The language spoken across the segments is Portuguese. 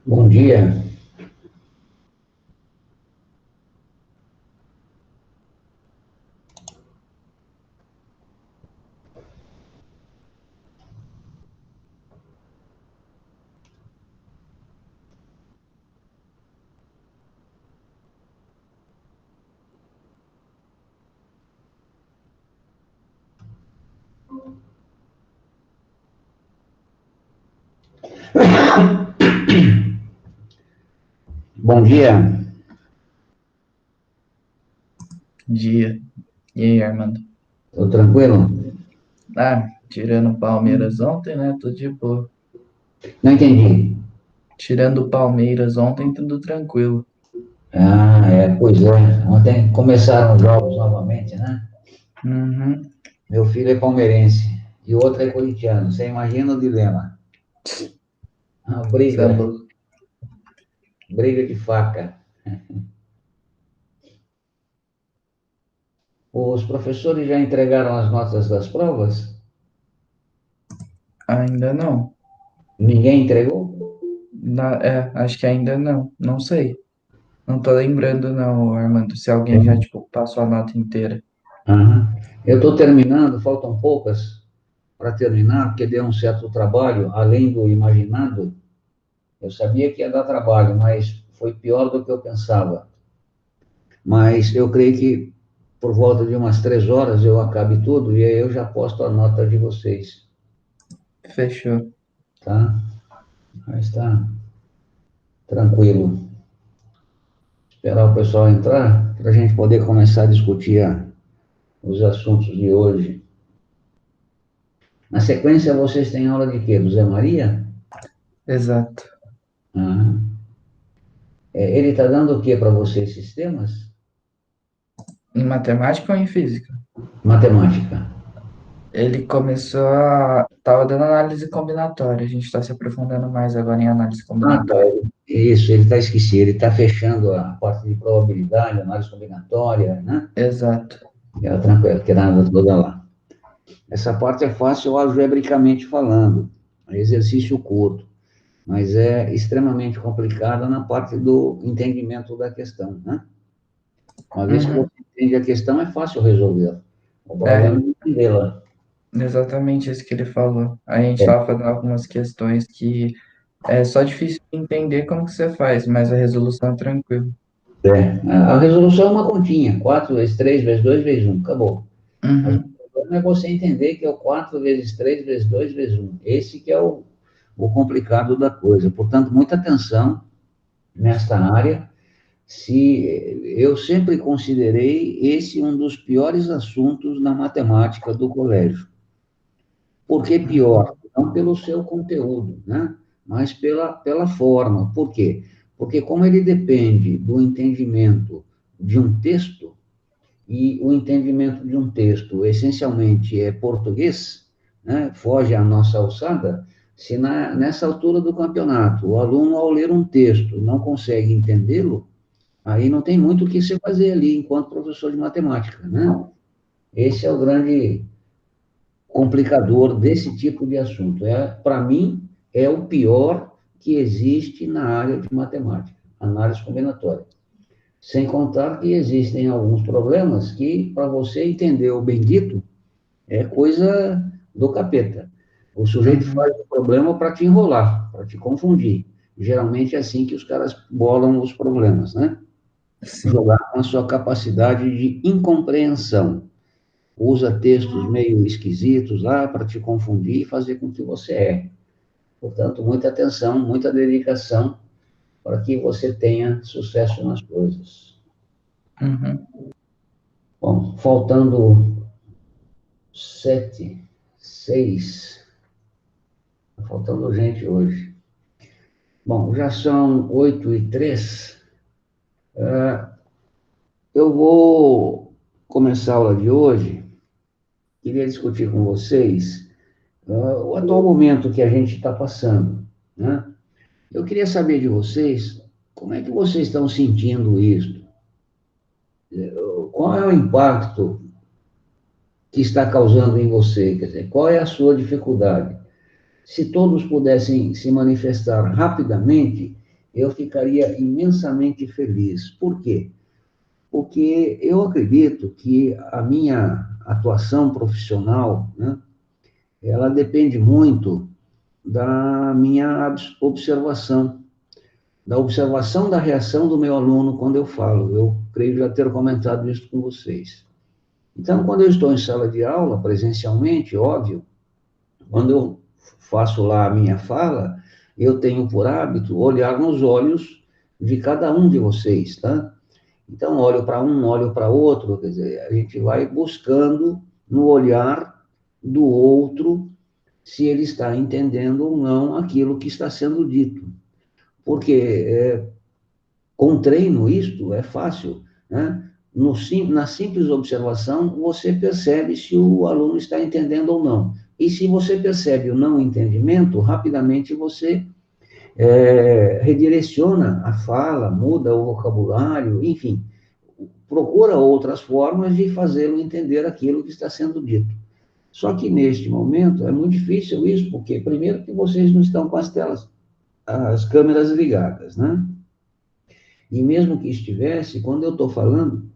Bom dia. Bom dia. Dia. E aí, Armando? Tudo tranquilo? Tirando o Palmeiras ontem, né? Tudo de boa. Não entendi. Tirando o Palmeiras ontem, tudo tranquilo. Pois é. Ontem começaram os jogos novamente, né? Uhum. Meu filho é palmeirense e o outro é corintiano. Você imagina o dilema? Uma Você é briga, louco. briga de faca. Os professores já entregaram as notas das provas? Ainda não. Ninguém entregou? Acho que ainda não. Não sei. Não tô lembrando, não, Armando, se alguém já, tipo, passou a nota inteira. Aham. Eu estou terminando, faltam poucas para terminar, porque deu um certo trabalho, além do imaginado. Eu sabia que ia dar trabalho, mas foi pior do que eu pensava. Mas eu creio que por volta de umas 3 horas eu acabe tudo e aí eu já posto a nota de vocês, Fechou. tá? Mas está tranquilo. Esperar o pessoal entrar para a gente poder começar a discutir os assuntos de hoje. Na sequência, vocês têm aula de quê? Do Zé Maria? Exato. Aham. Ele está dando o quê para vocês? Sistemas? Em matemática ou em física? Matemática. Ele começou a... Tava dando análise combinatória. A gente tá se aprofundando mais agora em análise Ah, tá. combinatória. Isso, ele está esquecido. Ele está fechando a parte de probabilidade, análise combinatória, né? Exato. Ela tranquila, que nada toda lá. Essa parte é fácil algebricamente falando, é exercício curto, mas é extremamente complicada na parte do entendimento da questão, né? Uma vez que Uhum. você entende a questão, é fácil resolver. O problema É, é entendê-la. exatamente isso que ele falou. A gente É, estava fazendo algumas questões que é só difícil de entender como que você faz, mas a resolução é tranquila. a resolução é uma continha, 4 vezes 3 vezes 2 vezes um, acabou. Mas o Uhum, problema é você entender que é o 4 vezes 3 vezes 2 vezes um. Esse que é o complicado da coisa. Portanto, muita atenção nesta área. Se eu sempre considerei esse um dos piores assuntos na matemática do colégio. Por que pior? uhum, Não pelo seu conteúdo, né? Mas pela forma. Por quê? Porque como ele depende do entendimento de um texto, e o entendimento de um texto essencialmente é português, né? Foge à nossa alçada, se nessa altura do campeonato o aluno, ao ler um texto, não consegue entendê-lo, aí não tem muito o que você fazer ali enquanto professor de matemática, né? Esse é o grande complicador desse tipo de assunto. Para mim, é o pior que existe na área de matemática, análise combinatória. Sem contar que existem alguns problemas que, para você entender o bendito, é coisa do capeta. O sujeito uhum. faz o problema para te enrolar, para te confundir. Geralmente é assim que os caras bolam os problemas, né? Sim. Jogar com a sua capacidade de incompreensão. Usa textos meio esquisitos lá para te confundir e fazer com que você erre. Portanto, muita atenção, muita dedicação para que você tenha sucesso nas coisas. Uhum. Bom, faltando 7, 6, tá faltando gente hoje. Bom, já são 8h03. Eu vou começar a aula de hoje. Queria discutir com vocês o atual momento que a gente está passando, né? Eu queria saber de vocês, como é que vocês estão sentindo isso? Qual é o impacto que está causando em você? Quer dizer, qual é a sua dificuldade? Se todos pudessem se manifestar rapidamente, eu ficaria imensamente feliz. Por quê? Porque eu acredito que a minha atuação profissional, né, ela depende muito da minha observação, da observação da reação do meu aluno quando eu falo. Eu creio já ter comentado isso com vocês. Então, quando eu estou em sala de aula, presencialmente, óbvio, quando eu faço lá a minha fala, eu tenho por hábito olhar nos olhos de cada um de vocês, tá? Então, olho para um, olho para outro, quer dizer, a gente vai buscando no olhar do outro se ele está entendendo ou não aquilo que está sendo dito. Porque com treino isto é fácil, né? No, na simples observação, você percebe se o aluno está entendendo ou não. E se você percebe o não entendimento, rapidamente você redireciona a fala, muda o vocabulário, enfim, procura outras formas de fazê-lo entender aquilo que está sendo dito. Só que neste momento é muito difícil isso, porque primeiro que vocês não estão com as telas, as câmeras ligadas, né? E mesmo que estivesse, quando eu estou falando,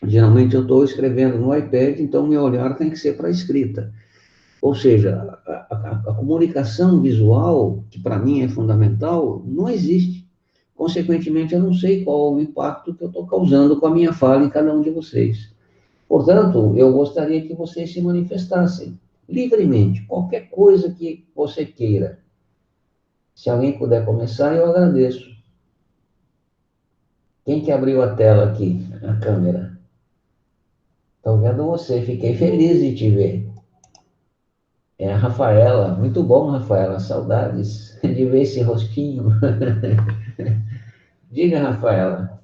geralmente eu estou escrevendo no iPad, então meu olhar tem que ser para a escrita. Ou seja, a comunicação visual, que para mim é fundamental, não existe. Consequentemente, eu não sei qual o impacto que eu estou causando com a minha fala em cada um de vocês. Portanto, eu gostaria que vocês se manifestassem livremente, qualquer coisa que você queira. Se alguém puder começar, eu agradeço. Quem que abriu a tela aqui, a câmera? Estou vendo você, fiquei feliz de te ver. É a Rafaela, muito bom, Rafaela, saudades de ver esse rostinho. Diga, Rafaela,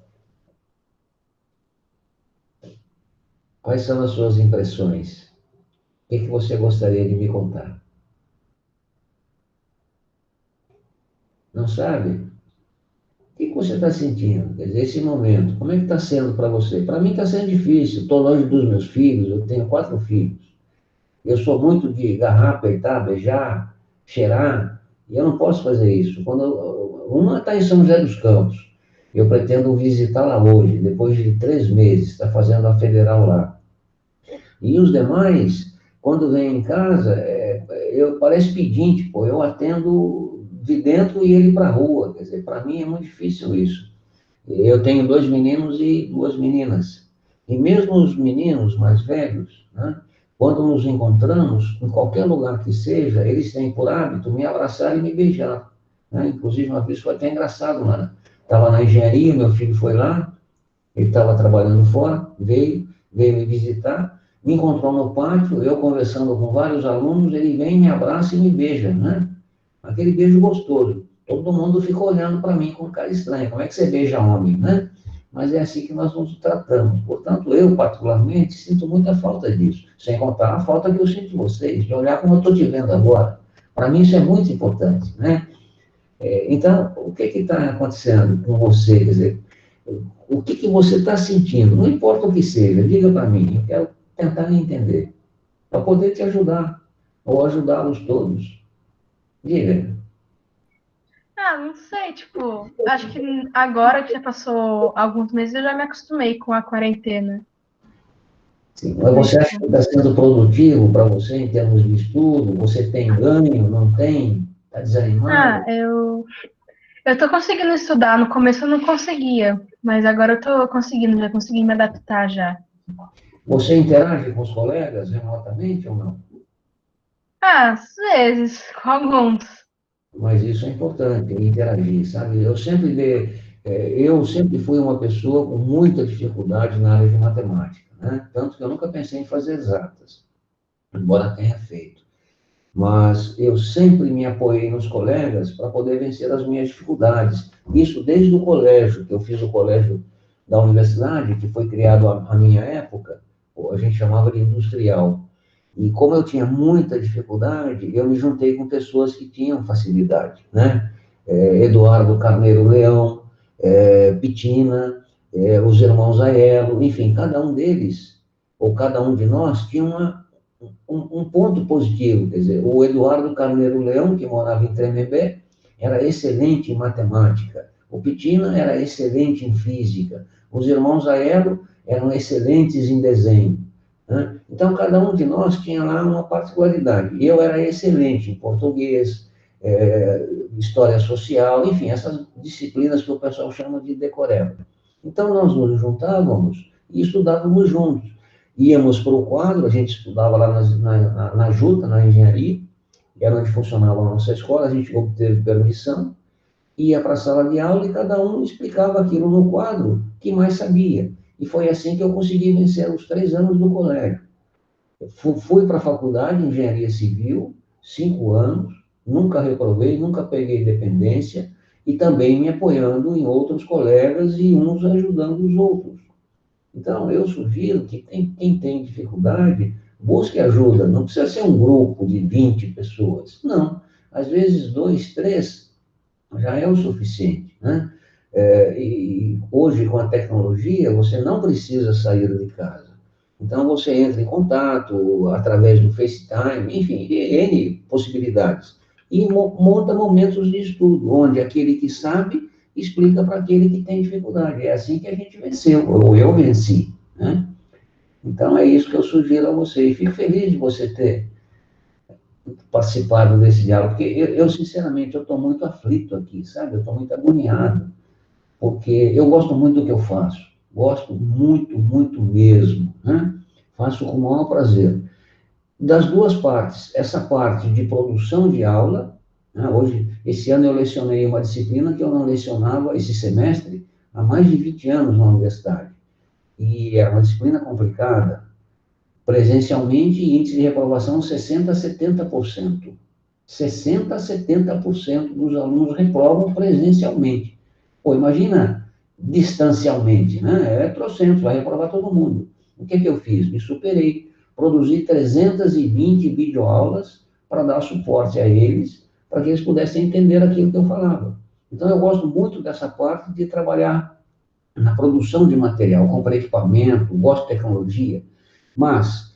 quais são as suas impressões? O que você gostaria de me contar? Não sabe? O que você está sentindo? Quer dizer, esse momento, como é que está sendo para você? Para mim está sendo difícil, estou longe dos meus filhos, eu tenho 4 filhos. Eu sou muito de agarrar, apertar, beijar, cheirar, e eu não posso fazer isso. Uma está em São José dos Campos, eu pretendo visitá-la hoje, depois de 3 meses, está fazendo a federal lá. E os demais, quando vêm em casa, eu parece pedinte, pô, eu atendo de dentro e ele para a rua. Quer dizer, para mim é muito difícil isso. Eu tenho 2 meninos e 2 meninas. E mesmo os meninos mais velhos, né, quando nos encontramos, em qualquer lugar que seja, eles têm por hábito me abraçar e me beijar. Né? Inclusive, uma vez foi até engraçado, né? Estava na engenharia, meu filho foi lá, ele estava trabalhando fora, veio me visitar, me encontrou no pátio, eu conversando com vários alunos, ele vem, me abraça e me beija, né? Aquele beijo gostoso. Todo mundo ficou olhando para mim com cara estranha. Como é que você beija homem, né? Mas é assim que nós nos tratamos. Portanto, eu, particularmente, sinto muita falta disso. Sem contar a falta que eu sinto de vocês, de olhar como eu estou te vendo agora. Para mim, isso é muito importante, né? Então, o que está acontecendo com você? Quer dizer, o que você está sentindo? Não importa o que seja, diga para mim. Eu quero tentar entender, para poder te ajudar, ou ajudá-los todos. Diga. Ah, não sei, tipo, acho que agora que já passou alguns meses eu já me acostumei com a quarentena. Sim, mas Mas, você acha que tipo, está sendo produtivo para você em termos de estudo? Você tem ganho, não tem? Está ah, desanimado? eu tô conseguindo estudar. No começo eu não conseguia, mas agora eu tô conseguindo, já consegui me adaptar já. Você interage com os colegas remotamente ou não? Ah, às vezes, com alguns. Mas isso é importante, interagir, sabe? Eu sempre fui uma pessoa com muita dificuldade na área de matemática, né? Tanto que eu nunca pensei em fazer exatas, embora tenha feito. Mas eu sempre me apoiei nos colegas para poder vencer as minhas dificuldades. Isso desde o colégio, que eu fiz o colégio da universidade, que foi criado à minha época, a gente chamava de industrial. E como eu tinha muita dificuldade, eu me juntei com pessoas que tinham facilidade, né? Eduardo Carneiro Leão, Pitina, os irmãos Aiello, enfim, cada um deles, ou cada um de nós, tinha um ponto positivo. Quer dizer, o Eduardo Carneiro Leão, que morava em Tremembé, era excelente em matemática. O Pitina era excelente em física. Os irmãos Aiello eram excelentes em desenho. Né? Então, cada um de nós tinha lá uma particularidade. Eu era excelente em português, história social, enfim, essas disciplinas que o pessoal chama de decoreba. Então, nós nos juntávamos e estudávamos juntos. Íamos para o quadro, a gente estudava lá na Juta, na engenharia, que era onde funcionava a nossa escola, a gente obteve permissão, ia para a sala de aula e cada um explicava aquilo no quadro que mais sabia. E foi assim que eu consegui vencer os 3 anos do colégio. Fui para a faculdade de engenharia civil, 5 anos, nunca reprovei, nunca peguei dependência, e também me apoiando em outros colegas e uns ajudando os outros. Então, eu sugiro que quem tem dificuldade, busque ajuda. Não precisa ser um grupo de 20 pessoas. Não. Às vezes, 2, 3 já é o suficiente, né? E hoje, com a tecnologia, você não precisa sair de casa. Então, você entra em contato através do FaceTime, enfim, N possibilidades. E monta momentos de estudo, onde aquele que sabe explica para aquele que tem dificuldade. É assim que a gente venceu, ou eu venci, né? Então, é isso que eu sugiro a você. E fico feliz de você ter participado desse diálogo, porque eu sinceramente, eu estou muito aflito aqui, sabe? Eu estou muito agoniado, porque eu gosto muito do que eu faço. Gosto muito, muito mesmo, né? Faço com o maior prazer. Das duas partes, essa parte de produção de aula, né? Hoje, esse ano eu lecionei uma disciplina que eu não lecionava esse semestre há mais de 20 anos na universidade. E era uma disciplina complicada. Presencialmente, índice de reprovação 60% a 70%. 60% a 70% dos alunos reprovam presencialmente. Pô, imagina distancialmente, né? É trocento, vai reprovar todo mundo. O que eu fiz? Me superei. Produzi 320 videoaulas para dar suporte a eles, para que eles pudessem entender aquilo que eu falava. Então, eu gosto muito dessa parte de trabalhar na produção de material, comprar equipamento, gosto de tecnologia, mas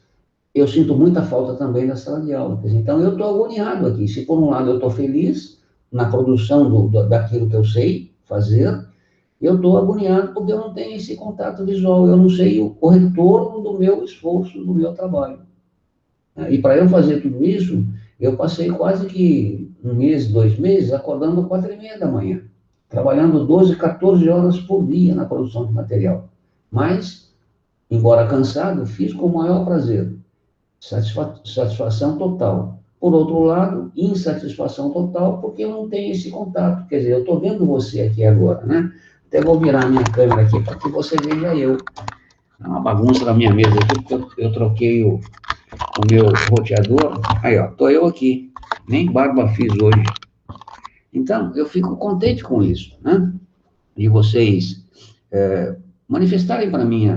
eu sinto muita falta também da sala de aula. Então, eu estou agoniado aqui. Se, por um lado, eu estou feliz na produção daquilo que eu sei fazer, eu estou agoniado porque eu não tenho esse contato visual, eu não sei o retorno do meu esforço, do meu trabalho. E para eu fazer tudo isso, eu passei quase que 1 mês, 2 meses, acordando às 4h30 da manhã, trabalhando 12, 14 horas por dia na produção de material. Mas, embora cansado, fiz com o maior prazer. Satisfação total. Por outro lado, insatisfação total, porque eu não tenho esse contato. Quer dizer, eu estou vendo você aqui agora, né? Até vou virar minha câmera aqui para que você veja eu. É uma bagunça na minha mesa aqui, porque eu troquei o meu roteador. Aí, ó, estou eu aqui. Nem barba fiz hoje. Então, eu fico contente com isso, né? De vocês manifestarem para mim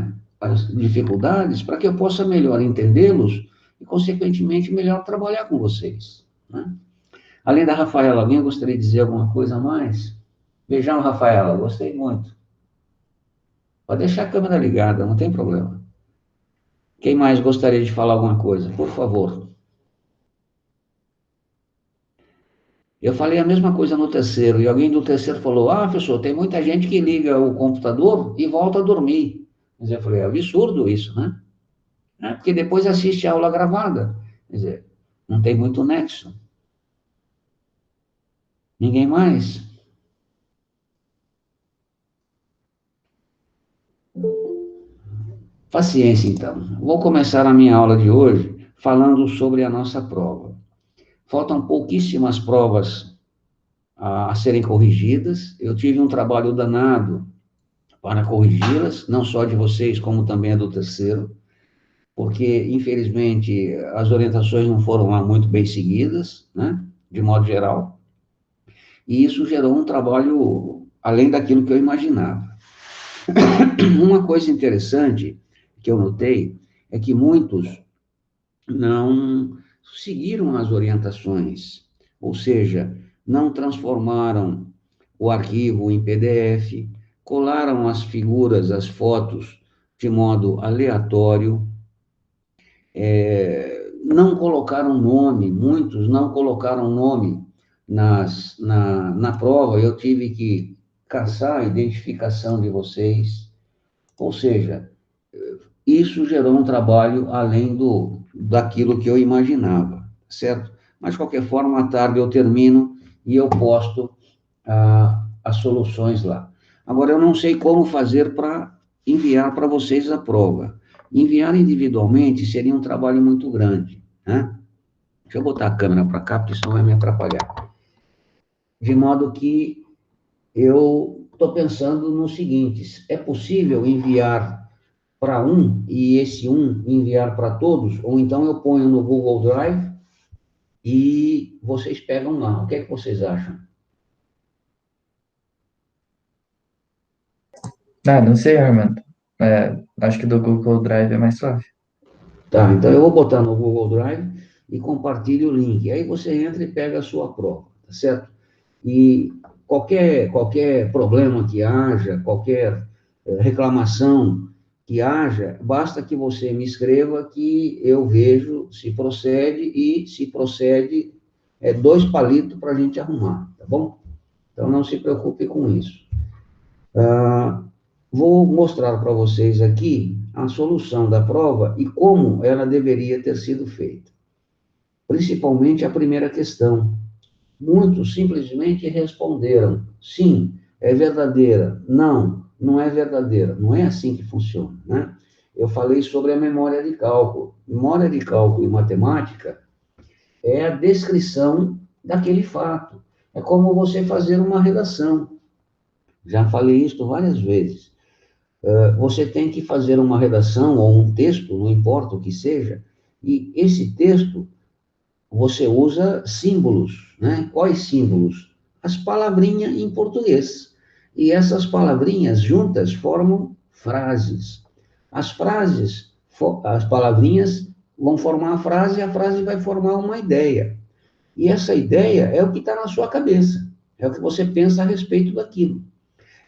as dificuldades, para que eu possa melhor entendê-los e, consequentemente, melhor trabalhar com vocês, né? Além da Rafaela, alguém gostaria de dizer alguma coisa a mais? Beijão, Rafaela, gostei muito. Pode deixar a câmera ligada, não tem problema. Quem mais gostaria de falar alguma coisa? Por favor. Eu falei a mesma coisa no terceiro, e alguém do terceiro falou, professor, tem muita gente que liga o computador e volta a dormir. Mas eu falei, é absurdo isso, né? Porque depois assiste a aula gravada. Quer dizer, não tem muito nexo. Ninguém mais? Paciência, então. Vou começar a minha aula de hoje falando sobre a nossa prova. Faltam pouquíssimas provas a serem corrigidas. Eu tive um trabalho danado para corrigi-las, não só de vocês, como também a do terceiro, porque, infelizmente, as orientações não foram lá muito bem seguidas, né, de modo geral, e isso gerou um trabalho além daquilo que eu imaginava. Uma coisa interessante que eu notei é que muitos não seguiram as orientações, ou seja, não transformaram o arquivo em PDF, colaram as figuras, as fotos, de modo aleatório, não colocaram nome, muitos não colocaram nome na prova, eu tive que caçar a identificação de vocês, ou seja, isso gerou um trabalho além daquilo que eu imaginava, certo? Mas, de qualquer forma, à tarde eu termino e eu posto as soluções lá. Agora, eu não sei como fazer para enviar para vocês a prova. Enviar individualmente seria um trabalho muito grande, né? Deixa eu botar a câmera para cá, porque senão vai me atrapalhar. De modo que eu estou pensando no seguinte: é possível enviar para um e esse um enviar para todos? Ou então eu ponho no Google Drive e vocês pegam lá. O que é que vocês acham? Ah, não sei, Armando. Acho que do Google Drive é mais suave. Tá, então eu vou botar no Google Drive e compartilho o link. Aí você entra e pega a sua prova, tá certo? E qualquer problema que haja, qualquer reclamação que haja, basta que você me escreva que eu vejo se procede e, se procede, 2 palitos para a gente arrumar, tá bom? Então não se preocupe com isso. Vou mostrar para vocês aqui a solução da prova e como ela deveria ter sido feita. Principalmente a primeira questão. Muitos simplesmente responderam: sim, é verdadeira. Não, não é verdadeira. Não é assim que funciona, né? Eu falei sobre a memória de cálculo. Memória de cálculo em matemática é a descrição daquele fato. É como você fazer uma redação. Já falei isso várias vezes. Você tem que fazer uma redação ou um texto, não importa o que seja, e esse texto você usa símbolos, né? Quais símbolos? As palavrinhas em português. E essas palavrinhas juntas formam frases. As palavrinhas vão formar a frase vai formar uma ideia. E essa ideia é o que está na sua cabeça, é o que você pensa a respeito daquilo.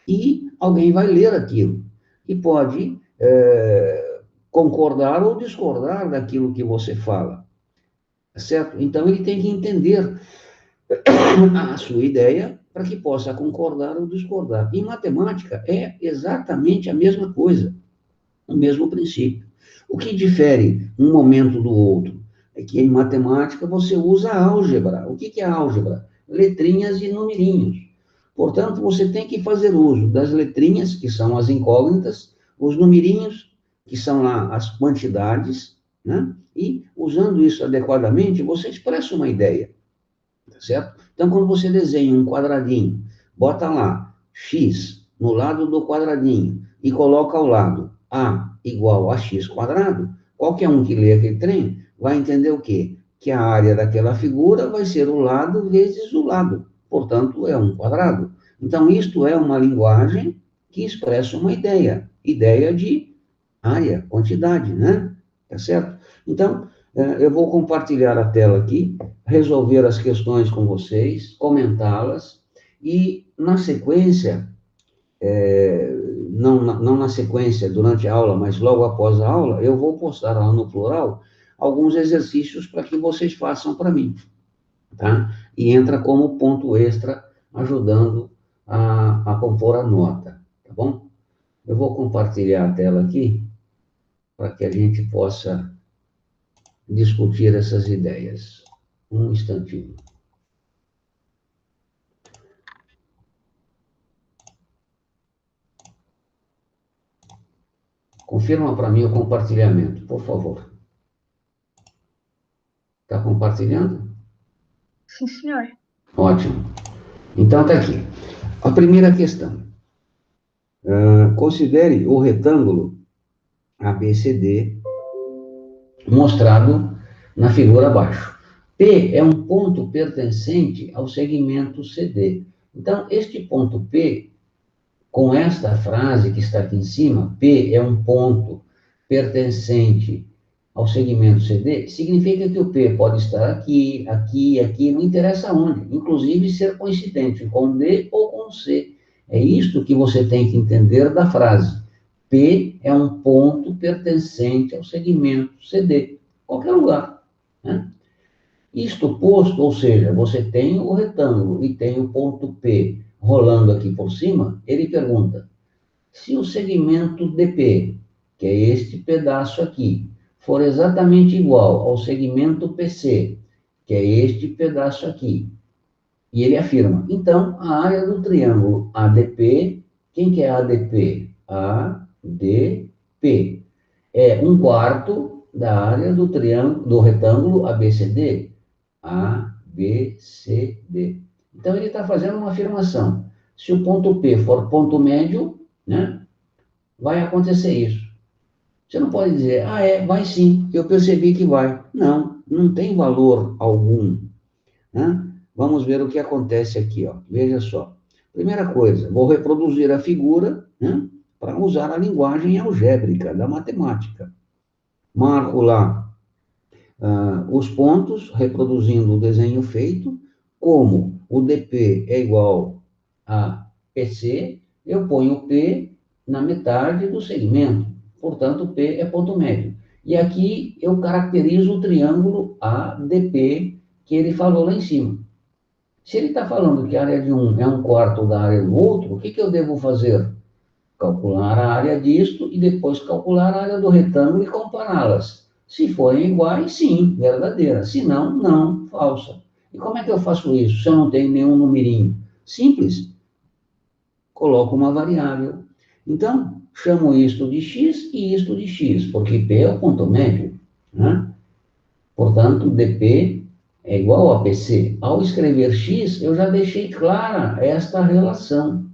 E alguém vai ler aquilo e pode concordar ou discordar daquilo que você fala, certo? Então ele tem que entender a sua ideia para que possa concordar ou discordar. Em matemática é exatamente a mesma coisa, o mesmo princípio. O que difere um momento do outro é que em matemática você usa álgebra. O que é álgebra? Letrinhas e numerinhos. Portanto, você tem que fazer uso das letrinhas, que são as incógnitas, os numerinhos, que são lá as quantidades, né? E, usando isso adequadamente, você expressa uma ideia, tá certo? Então, quando você desenha um quadradinho, bota lá x no lado do quadradinho e coloca ao lado a igual a x quadrado, qualquer um que lê aquele trem vai entender o quê? Que a área daquela figura vai ser o lado vezes o lado. Portanto, é um quadrado. Então, isto é uma linguagem que expressa uma ideia. Ideia de área, quantidade, né? Tá certo? Então, eu vou compartilhar a tela aqui, resolver as questões com vocês, comentá-las, e, na sequência, não na sequência durante a aula, mas logo após a aula, eu vou postar lá no plural alguns exercícios para que vocês façam para mim, tá? E entra como ponto extra, ajudando a compor a nota, tá bom? Eu vou compartilhar a tela aqui, para que a gente possa discutir essas ideias. Um instantinho. Confirma para mim o compartilhamento, por favor. Está compartilhando? Sim, senhor. Ótimo. Então, está aqui. A primeira questão. Considere o retângulo ABCD mostrado na figura abaixo. P é um ponto pertencente ao segmento CD. Então, este ponto P, com esta frase que está aqui em cima, P é um ponto pertencente ao segmento CD, significa que o P pode estar aqui, aqui, aqui, não interessa onde, inclusive ser coincidente com D ou com C. É isto que você tem que entender da frase. P é um ponto pertencente ao segmento CD, qualquer lugar, né? Isto posto, ou seja, você tem o retângulo e tem o ponto P rolando aqui por cima, ele pergunta, se o segmento DP, que é este pedaço aqui, for exatamente igual ao segmento PC, que é este pedaço aqui, e ele afirma, então, a área do triângulo ADP, quem que é ADP? ADP. É um quarto da área do triângulo, do retângulo ABCD. ABCD. Então, ele está fazendo uma afirmação. Se o ponto P for ponto médio, né, vai acontecer isso. Você não pode dizer, vai sim, eu percebi que vai. Não, não tem valor algum, né? Vamos ver o que acontece aqui, ó. Veja só. Primeira coisa, vou reproduzir a figura, né, para usar a linguagem algébrica da matemática. Marco lá os pontos, reproduzindo o desenho feito. Como o DP é igual a PC, eu ponho o P na metade do segmento. Portanto, P é ponto médio. E aqui eu caracterizo o triângulo ADP que ele falou lá em cima. Se ele está falando que a área de um é um quarto da área do outro, o que eu devo fazer? Calcular a área disto e depois calcular a área do retângulo e compará-las. Se forem iguais, sim, verdadeira. Se não, não, falsa. E como é que eu faço isso se eu não tenho nenhum numerinho? Simples. Coloco uma variável. Então, chamo isto de x e isto de x, porque P é o ponto médio, né? Portanto, DP é igual a PC. Ao escrever x, eu já deixei clara esta relação.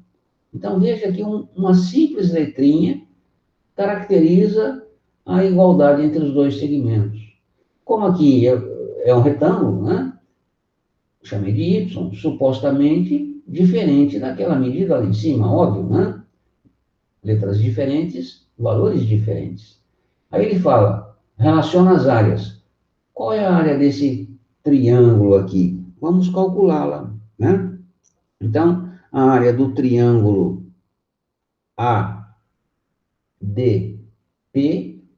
Então, veja que uma simples letrinha caracteriza a igualdade entre os dois segmentos. Como aqui é um retângulo, né? Chamei de y, supostamente diferente daquela medida lá em cima, óbvio, né? Letras diferentes, valores diferentes. Aí ele fala, relaciona as áreas. Qual é a área desse triângulo aqui? Vamos calculá-la, né? Então, a área do triângulo ADP,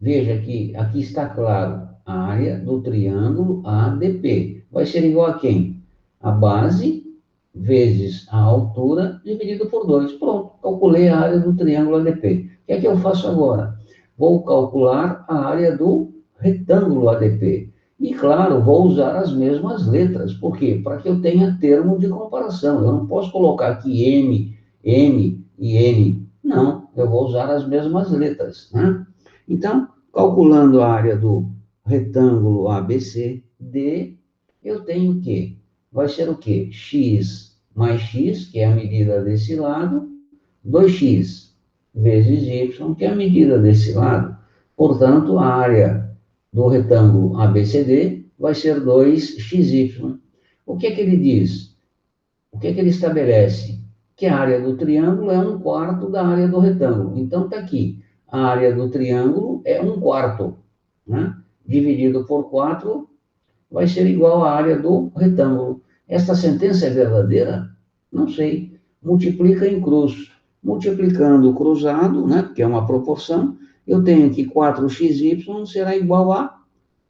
veja que aqui está claro, a área do triângulo ADP vai ser igual a quem? A base vezes a altura dividido por 2. Pronto, calculei a área do triângulo ADP. O que é que eu faço agora? Vou calcular a área do retângulo ADP. E, claro, vou usar as mesmas letras. Por quê? Para que eu tenha termo de comparação. Eu não posso colocar aqui M, M e N. Não, eu vou usar as mesmas letras, né? Então, calculando a área do retângulo ABCD, eu tenho que vai ser o quê? X mais x, que é a medida desse lado, 2x vezes y, que é a medida desse lado. Portanto, a área do retângulo ABCD vai ser 2xy. O que é que ele diz? O que é que ele estabelece? Que a área do triângulo é um quarto da área do retângulo. Então, está aqui. A área do triângulo é um quarto, né? Dividido por 4 vai ser igual à área do retângulo. Esta sentença é verdadeira? Não sei. Multiplica em cruz. Multiplicando o cruzado, né, que é uma proporção, eu tenho que 4xy será igual a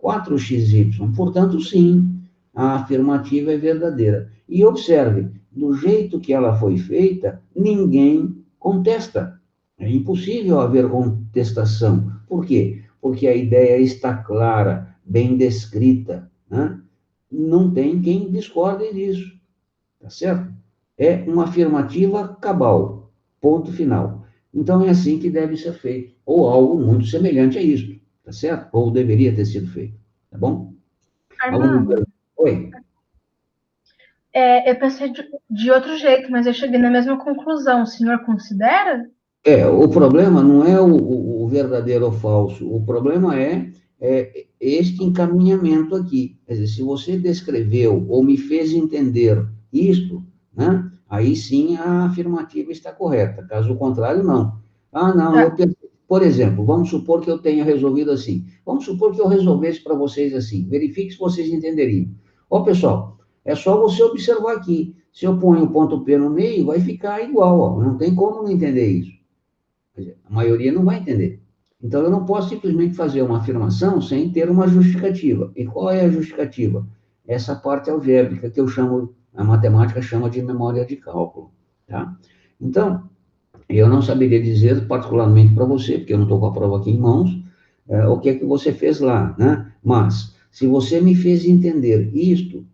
4xy. Portanto, sim, a afirmativa é verdadeira. E observe, do jeito que ela foi feita, ninguém contesta. É impossível haver contestação. Por quê? Porque a ideia está clara, bem descrita, né? Não tem quem discorde disso, tá certo? É uma afirmativa cabal, ponto final. Então, é assim que deve ser feito, ou algo muito semelhante a isso, tá certo? Ou deveria ter sido feito, tá bom? Armando, Oi? eu pensei de outro jeito, mas eu cheguei na mesma conclusão. O senhor considera? O problema não é o verdadeiro ou falso, o problema é este encaminhamento aqui. Quer dizer, se você descreveu ou me fez entender isto, aí sim a afirmativa está correta, caso contrário, não. Não, Tá. Por exemplo, vamos supor que eu tenha resolvido assim. Vamos supor que eu resolvesse para vocês assim. Verifique se vocês entenderiam. Ó, pessoal, é só você observar aqui. Se eu ponho o ponto P no meio, vai ficar igual, ó. Não tem como não entender isso. Quer dizer, a maioria não vai entender. Então, eu não posso simplesmente fazer uma afirmação sem ter uma justificativa. E qual é a justificativa? Essa parte algébrica que eu chamo, a matemática chama de memória de cálculo, tá? Então, eu não saberia dizer particularmente para você, porque eu não estou com a prova aqui em mãos, o que é que você fez lá, né? Mas, se você me fez entender isto,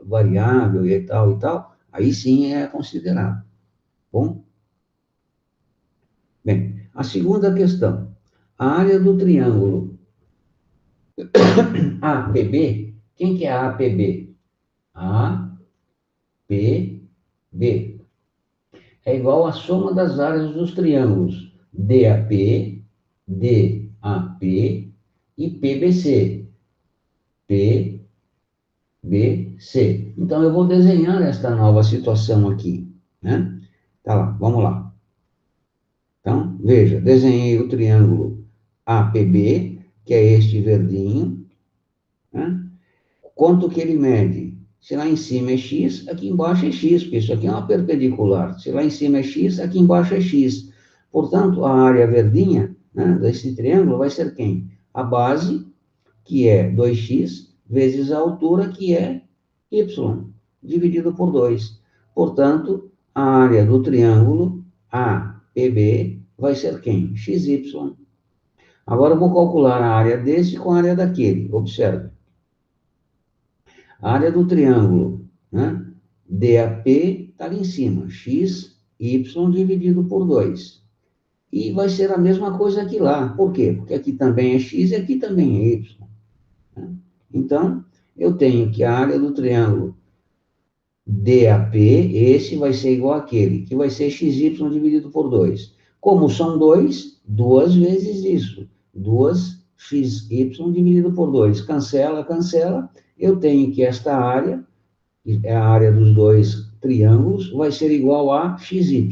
variável e tal, aí sim é considerado. Bom? Bem, a segunda questão. A área do triângulo APB, quem que é a APB? APB é igual à soma das áreas dos triângulos DAP, DAP e PBC. PBC. Então, eu vou desenhar esta nova situação aqui, né? Tá lá, vamos lá. Então, veja, desenhei o triângulo APB, que é este verdinho, né? Quanto que ele mede? Se lá em cima é x, aqui embaixo é x, porque isso aqui é uma perpendicular. Se lá em cima é x, aqui embaixo é x. Portanto, a área verdinha, né, desse triângulo vai ser quem? A base, que é 2x, vezes a altura, que é y, dividido por 2. Portanto, a área do triângulo APB vai ser quem? XY. Agora eu vou calcular a área desse com a área daquele. Observe. A área do triângulo, né? DAP está ali em cima, x, y dividido por 2. E vai ser a mesma coisa aqui lá. Por quê? Porque aqui também é x e aqui também é y. Né? Então, eu tenho que a área do triângulo DAP, esse vai ser igual àquele, que vai ser xy dividido por 2. Como são 2, 2 vezes isso. 2xy dividido por 2. Cancela, cancela. Eu tenho que esta área, é a área dos dois triângulos, vai ser igual a xy.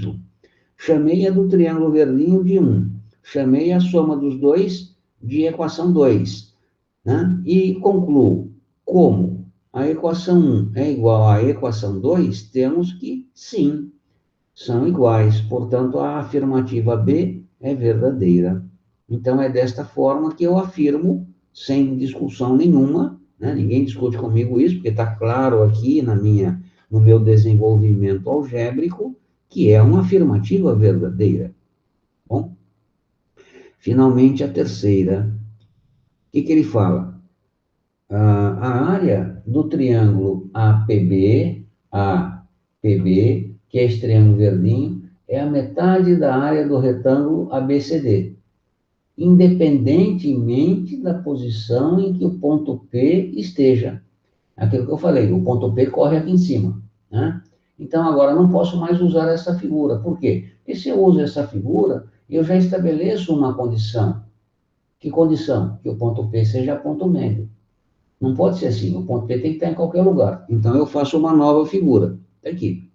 Chamei a do triângulo verdinho de 1. Chamei a soma dos dois de equação 2. Né? E concluo, como a equação 1 é igual à equação 2, temos que, sim, são iguais. Portanto, a afirmativa B é verdadeira. Então, é desta forma que eu afirmo, sem discussão nenhuma, né? Ninguém discute comigo isso, porque está claro aqui no meu desenvolvimento algébrico, que é uma afirmativa verdadeira. Bom, finalmente a terceira. O que ele fala? A área do triângulo APB, que é esse triângulo verdinho, é a metade da área do retângulo ABCD, independentemente da posição em que o ponto P esteja. Aquilo que eu falei, o ponto P corre aqui em cima, né? Então, agora, não posso mais usar essa figura. Por quê? Porque se eu uso essa figura, eu já estabeleço uma condição. Que condição? Que o ponto P seja ponto médio. Não pode ser assim, o ponto P tem que estar em qualquer lugar. Então, eu faço uma nova figura, aqui,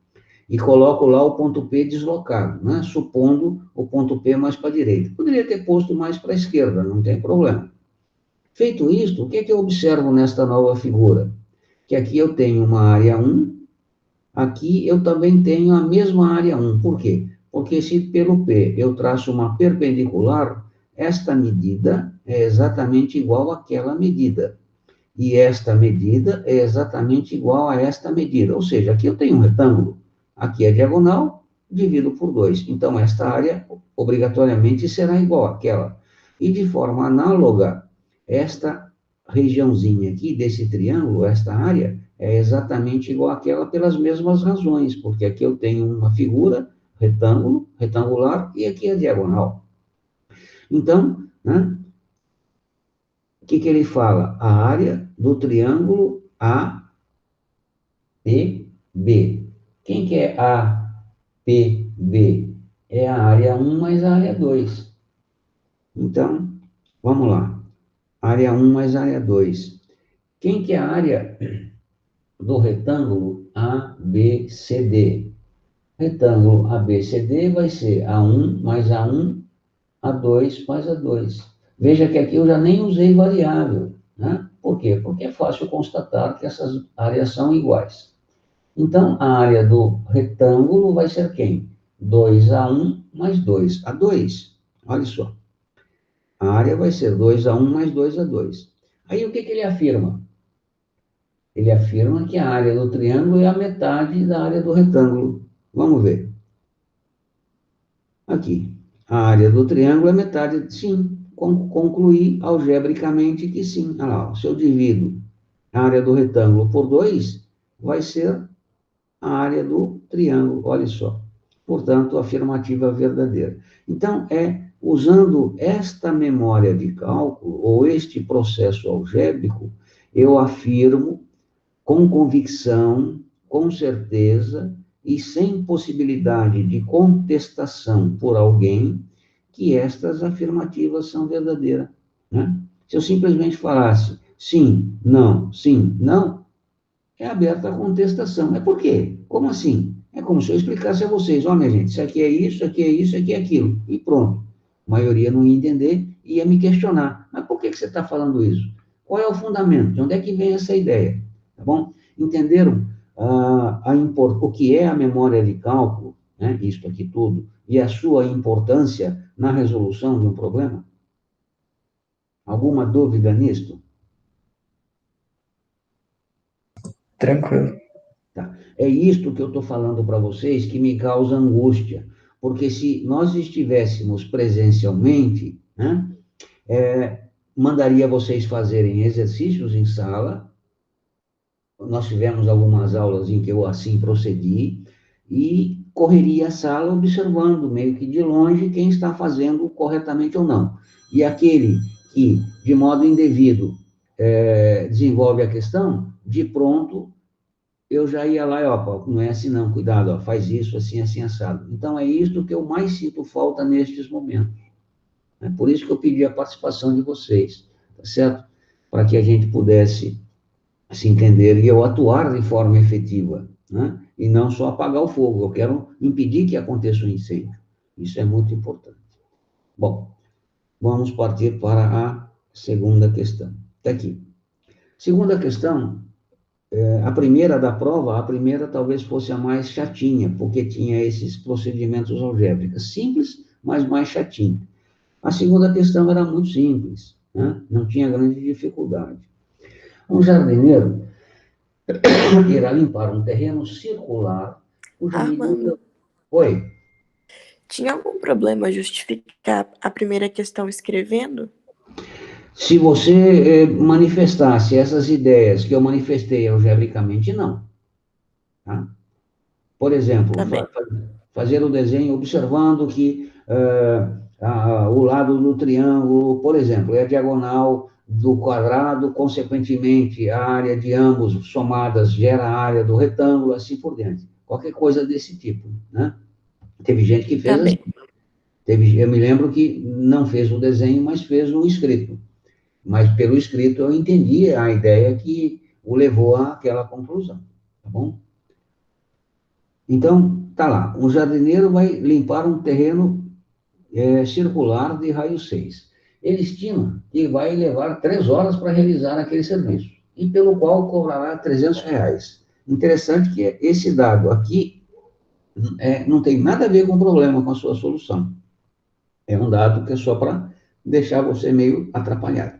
e coloco lá o ponto P deslocado, né? Supondo o ponto P mais para a direita. Poderia ter posto mais para a esquerda, não tem problema. Feito isto, o que é que eu observo nesta nova figura? Que aqui eu tenho uma área 1, aqui eu também tenho a mesma área 1. Por quê? Porque se pelo P eu traço uma perpendicular, esta medida é exatamente igual àquela medida. E esta medida é exatamente igual a esta medida. Ou seja, aqui eu tenho um retângulo, aqui é diagonal, divido por 2. Então, esta área, obrigatoriamente, será igual àquela. E, de forma análoga, esta regiãozinha aqui desse triângulo, esta área, é exatamente igual àquela pelas mesmas razões, porque aqui eu tenho uma figura, retângulo, retangular, e aqui é diagonal. Então, né? O que ele fala? A área do triângulo APB. Quem que é APB? É a área 1 mais a área 2. Então, vamos lá. Área 1 mais a área 2. Quem que é a área do retângulo ABCD? Retângulo ABCD vai ser A1 mais A1 A2 mais A2. Veja que aqui eu já nem usei variável, né? Por quê? Porque é fácil constatar que essas áreas são iguais. Então, a área do retângulo vai ser quem? 2A1 mais 2A2. Olha só. A área vai ser 2A1 mais 2A2. Aí, o que ele afirma? Ele afirma que a área do triângulo é a metade da área do retângulo. Vamos ver. Aqui. A área do triângulo é metade. Sim, concluí algebricamente que sim. Olha lá, se eu divido a área do retângulo por 2, vai ser a área do triângulo, olha só. Portanto, afirmativa verdadeira. Então, usando esta memória de cálculo, ou este processo algébrico, eu afirmo com convicção, com certeza e sem possibilidade de contestação por alguém que estas afirmativas são verdadeiras, né? Se eu simplesmente falasse sim, não, é aberta a contestação. É por quê? Como assim? É como se eu explicasse a vocês, ó, minha gente, isso aqui é isso, aqui é isso, aqui é aquilo, e pronto. A maioria não ia entender e ia me questionar. Mas por que você está falando isso? Qual é o fundamento? De onde é que vem essa ideia? Tá bom? Entenderam o que é a memória de cálculo, né? Isto aqui tudo, e a sua importância na resolução de um problema? Alguma dúvida nisto? Tranquilo. Tá? É isto que eu estou falando para vocês que me causa angústia, porque se nós estivéssemos presencialmente, né, mandaria vocês fazerem exercícios em sala, nós tivemos algumas aulas em que eu assim procedi, e correria a sala observando, meio que de longe, quem está fazendo corretamente ou não. E aquele que, de modo indevido, desenvolve a questão, de pronto, eu já ia lá e, ó, não é assim não, cuidado, ó, faz isso, assim, assim, assado. Então, é isso que eu mais sinto falta nestes momentos. É por isso que eu pedi a participação de vocês, tá certo? Para que a gente pudesse se entender e eu atuar de forma efetiva, né? E não só apagar o fogo, eu quero impedir que aconteça um incêndio. Isso é muito importante. Bom, vamos partir para a segunda questão. Está aqui. Segunda questão, a primeira da prova, a primeira talvez fosse a mais chatinha, porque tinha esses procedimentos algébricos. Simples, mas mais chatinho. A segunda questão era muito simples, né? Não tinha grande dificuldade. Um jardineiro irá limpar um terreno circular cuja medida... Armando, Oi, tinha algum problema justificar a primeira questão escrevendo? se você manifestasse essas ideias que eu manifestei algebricamente, não. Tá? Por exemplo, Tá bem. fazer o desenho observando que o lado do triângulo, por exemplo, é a diagonal do quadrado, consequentemente, a área de ambos somadas gera a área do retângulo, assim por diante. Qualquer coisa desse tipo, né? Teve gente que Tá fez assim. bem. Eu me lembro que não fez o desenho, mas fez o escrito. Mas pelo escrito eu entendi a ideia que o levou àquela conclusão, tá bom? Então, tá lá, um jardineiro vai limpar um terreno circular de raio 6. Ele estima que vai levar 3 horas para realizar aquele serviço, e pelo qual cobrará R$ 300. Interessante que esse dado aqui não tem nada a ver com o problema, com a sua solução. É um dado que é só para deixar você meio atrapalhado.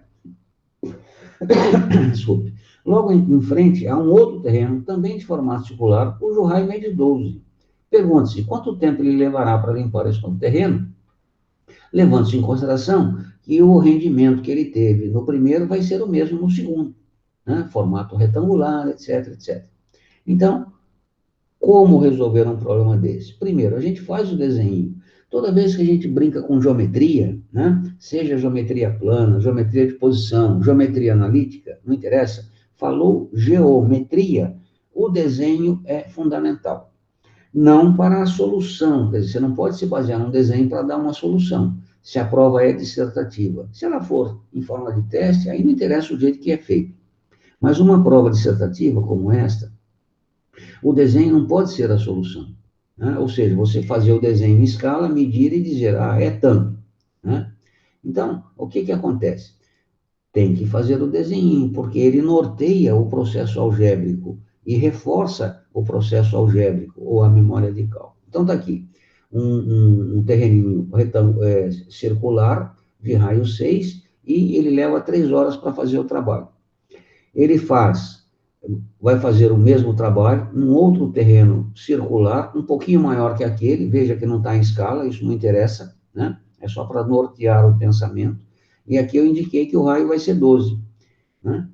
Desculpe. Logo em frente, há um outro terreno, também de formato circular, cujo raio é de 12. Pergunte-se quanto tempo ele levará para limpar esse novo terreno, levando-se em consideração que o rendimento que ele teve no primeiro vai ser o mesmo no segundo, né? Formato retangular, etc, etc. Então, como resolver um problema desse? Primeiro, a gente faz o desenho. Toda vez que a gente brinca com geometria, né? Seja geometria plana, geometria de posição, geometria analítica, não interessa, falou geometria, o desenho é fundamental. Não para a solução, quer dizer, você não pode se basear num desenho para dar uma solução, se a prova é dissertativa. Se ela for em forma de teste, aí não interessa o jeito que é feito. Mas uma prova dissertativa como esta, o desenho não pode ser a solução, né? Ou seja, você fazer o desenho em escala, medir e dizer, é tanto. né? Então, o que que acontece? Tem que fazer o desenho, porque ele norteia o processo algébrico e reforça o processo algébrico ou a memória de cálculo. Então, está aqui um terreninho circular de raio 6 e ele leva 3 horas para fazer o trabalho. Ele vai fazer o mesmo trabalho num outro terreno circular, um pouquinho maior que aquele, veja que não está em escala, isso não interessa, né? É só para nortear o pensamento. E aqui eu indiquei que o raio vai ser 12, né?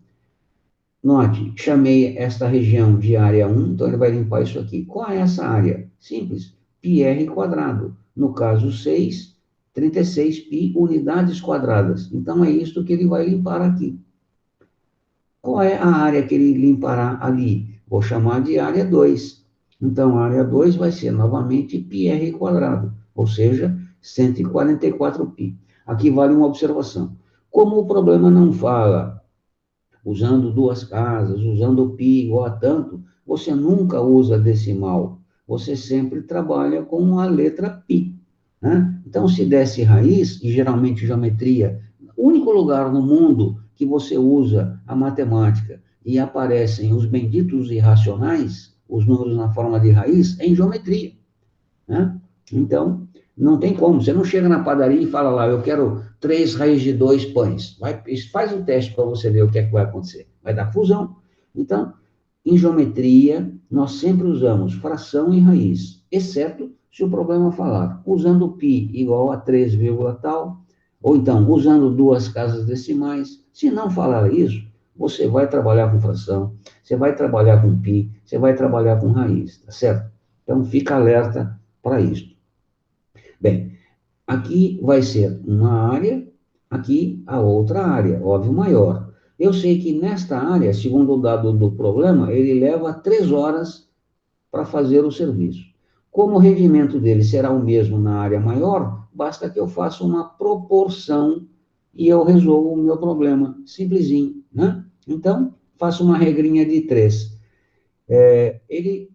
Note, chamei esta região de área 1, então ele vai limpar isso aqui. Qual é essa área? Simples, πr quadrado. No caso 6, 36 π unidades quadradas. Então é isso que ele vai limpar aqui. Qual é a área que ele limpará ali? Vou chamar de área 2. Então, a área 2 vai ser novamente πr quadrado, ou seja, 144 π. Aqui vale uma observação. Como o problema não fala usando duas casas, usando π igual a tanto, você nunca usa decimal. Você sempre trabalha com a letra π, né? Então, se desse raiz, e geralmente geometria, o único lugar no mundo que você usa a matemática e aparecem os benditos irracionais, os números na forma de raiz, é em geometria, né? Então, não tem como. Você não chega na padaria e fala lá, eu quero 3 raiz de 2 pães. Faz o teste para você ver o que é que vai acontecer. Vai dar fusão. Então, em geometria, nós sempre usamos fração e raiz, exceto se o problema falar usando π igual a 3, tal, ou então usando duas casas decimais. Se não falar isso, você vai trabalhar com fração, você vai trabalhar com π, você vai trabalhar com raiz, tá certo? Então, fica alerta para isso. Bem, aqui vai ser uma área, aqui a outra área, óbvio, maior. Eu sei que nesta área, segundo o dado do problema, ele leva 3 horas para fazer o serviço. Como o rendimento dele será o mesmo na área maior, basta que eu faça uma proporção e eu resolvo o meu problema, simplesinho, né? Então, faço uma regrinha de 3. Ele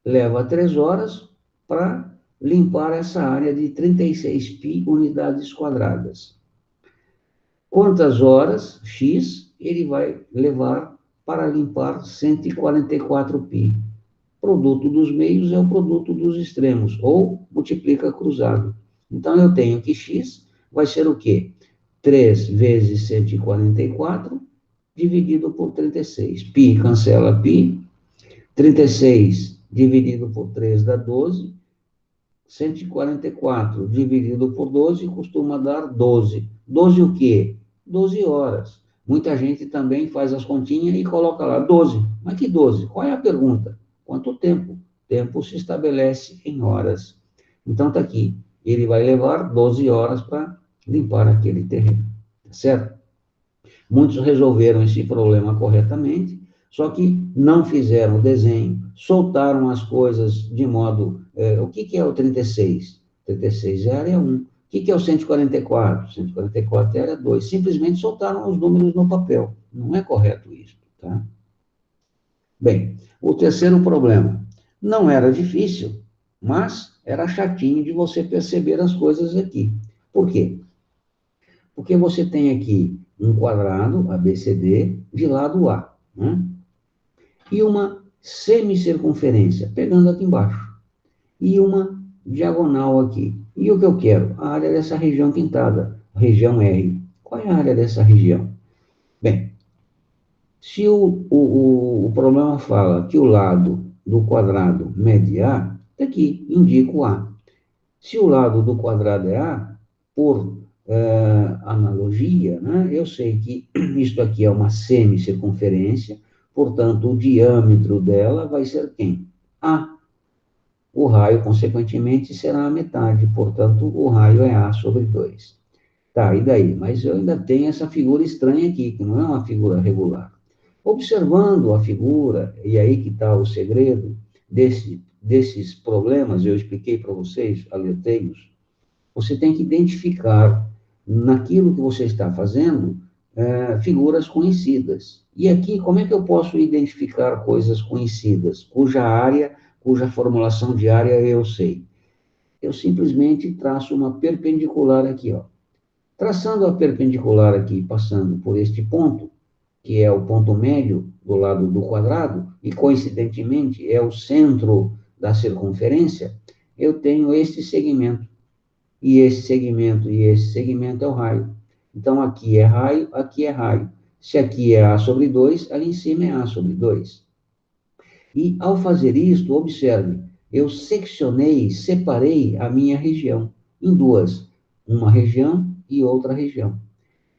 leva 3 horas para limpar essa área de 36 π unidades quadradas. Quantas horas, x, ele vai levar para limpar 144 π? Produto dos meios é o produto dos extremos, ou multiplica cruzado. Então, eu tenho que x vai ser o quê? 3 vezes 144 dividido por 36. Π cancela π. 36 dividido por 3 dá 12. 144 dividido por 12 costuma dar 12. 12 o quê? 12 horas. Muita gente também faz as continhas e coloca lá 12. Mas que 12? Qual é a pergunta? Quanto tempo? Tempo se estabelece em horas. Então, está aqui. Ele vai levar 12 horas para limpar aquele terreno. Tá certo? Muitos resolveram esse problema corretamente, só que não fizeram o desenho, soltaram as coisas de modo... o que é o 36? 36 é área 1. O que é o 144? 144 é área 2. Simplesmente soltaram os números no papel. Não é correto isso, tá? Bem, o terceiro problema. Não era difícil, mas era chatinho de você perceber as coisas aqui. Por quê? Porque você tem aqui um quadrado, ABCD, de lado A, né? E uma semicircunferência, pegando aqui embaixo, e uma diagonal aqui. E o que eu quero? A área dessa região pintada, região R. Qual é a área dessa região? Bem, se o problema fala que o lado do quadrado mede A, aqui, indico A. Se o lado do quadrado é A, por analogia, né, eu sei que isto aqui é uma semicircunferência, portanto, o diâmetro dela vai ser quem? A. O raio, consequentemente, será a metade, portanto, o raio é A sobre 2. Tá, e daí? Mas eu ainda tenho essa figura estranha aqui, que não é uma figura regular. Observando a figura, e aí que está o segredo desses problemas, eu expliquei para vocês, alertei-os, você tem que identificar naquilo que você está fazendo figuras conhecidas. E aqui, como é que eu posso identificar coisas conhecidas, cuja formulação de área eu sei? eu simplesmente traço uma perpendicular aqui, ó. Traçando a perpendicular aqui, passando por este ponto, que é o ponto médio do lado do quadrado, e coincidentemente é o centro da circunferência, eu tenho este segmento, e esse segmento e esse segmento é o raio. Então, aqui é raio, aqui é raio. Se aqui é A sobre 2, ali em cima é A sobre 2. E, ao fazer isto, observe, eu seccionei, separei a minha região em duas, uma região e outra região.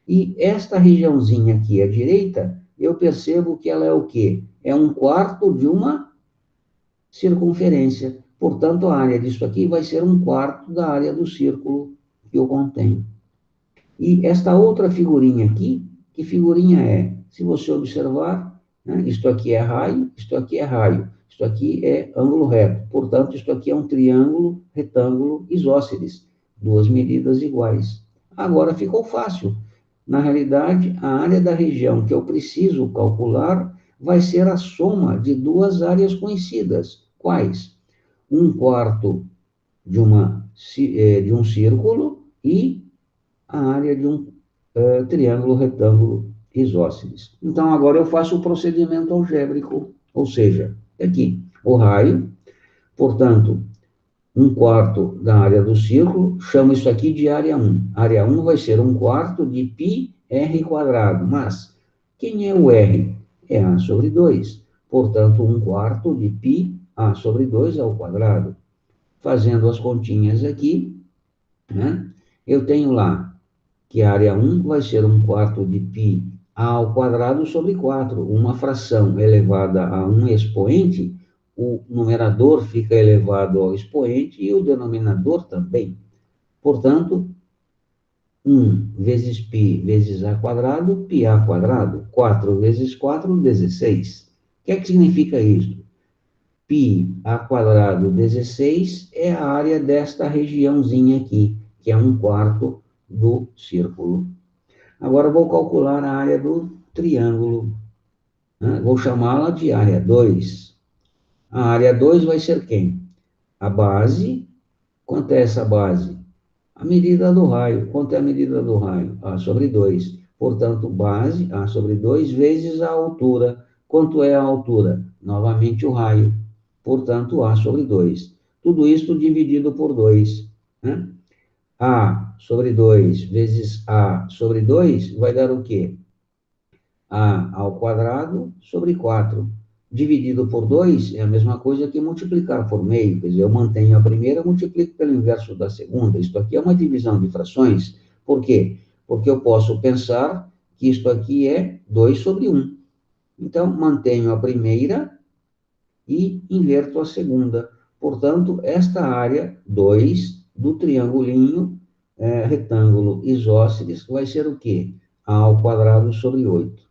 E esta regiãozinha aqui à direita, eu percebo que ela é o quê? É um quarto de uma circunferência. Portanto, a área disso aqui vai ser um quarto da área do círculo que eu contenho. E esta outra figurinha aqui, que figurinha é? Se você observar, né, isto aqui é raio, isto aqui é raio, isto aqui é ângulo reto. Portanto, isto aqui é um triângulo, retângulo, isósceles, duas medidas iguais. Agora ficou fácil. Na realidade, a área da região que eu preciso calcular vai ser a soma de duas áreas conhecidas. Quais? Um quarto de um círculo e a área de um triângulo retângulo isósceles. Então, agora eu faço o procedimento algébrico, ou seja, aqui, o raio, portanto, um quarto da área do círculo, chamo isso aqui de área 1. Área 1 vai ser um quarto de πr², mas quem é o r? É A sobre 2. Portanto, um quarto de πa sobre 2 ao quadrado. Fazendo as continhas aqui, né, eu tenho lá que a área 1 vai ser um quarto de π ao quadrado sobre 4, uma fração elevada a um expoente, o numerador fica elevado ao expoente e o denominador também. Portanto, 1 vezes π vezes a quadrado, πa quadrado. 4 vezes 4, 16. O que é que significa isso? Π a quadrado 16 é a área desta regiãozinha aqui, que é um quarto do círculo. Agora, vou calcular a área do triângulo, né? Vou chamá-la de área 2. A área 2 vai ser quem? A base. Quanto é essa base? A medida do raio. Quanto é a medida do raio? A sobre 2. Portanto, base, A sobre 2, vezes a altura. Quanto é a altura? Novamente o raio. Portanto, A sobre 2. Tudo isso dividido por 2, né? A sobre 2 vezes A sobre 2 vai dar o quê? A ao quadrado sobre 4. Dividido por 2 é a mesma coisa que multiplicar por meio. Quer dizer, eu mantenho a primeira, multiplico pelo inverso da segunda. Isto aqui é uma divisão de frações. Por quê? Porque eu posso pensar que isto aqui é 2 sobre 1. Então, mantenho a primeira e inverto a segunda. Portanto, esta área 2 do triangulinho retângulo isósceles vai ser o quê? A ao quadrado sobre 8.